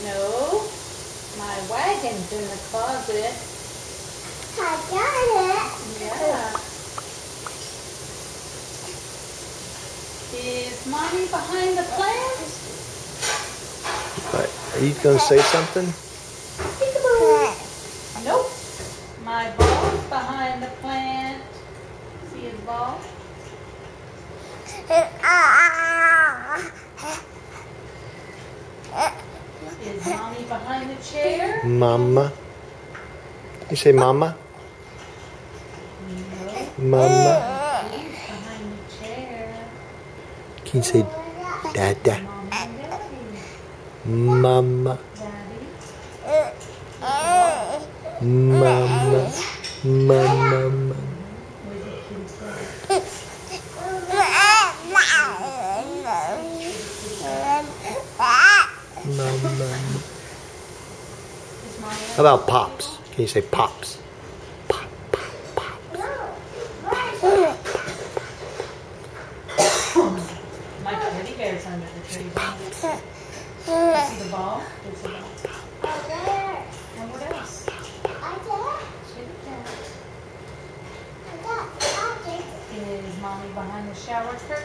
No. My wagon's in the closet. I got it. Yeah. Is Mommy behind the plant? What, are you going to say something? Nope. My ball's behind the plant. See his ball? Is Mommy behind the chair? Mama. You say mama? No. Mama. He's behind the chair. Can you say dada? Mommy and Daddy. Mama. Daddy. Mama. Mama. Where's the kid say? Mama. Is Mommy How about pops? Can you say pops? Pop, pop, pop. My teddy bear's under the tree. Pops. See the ball? There's the ball. And what else? Sit it down. Is Mommy behind the shower curtain?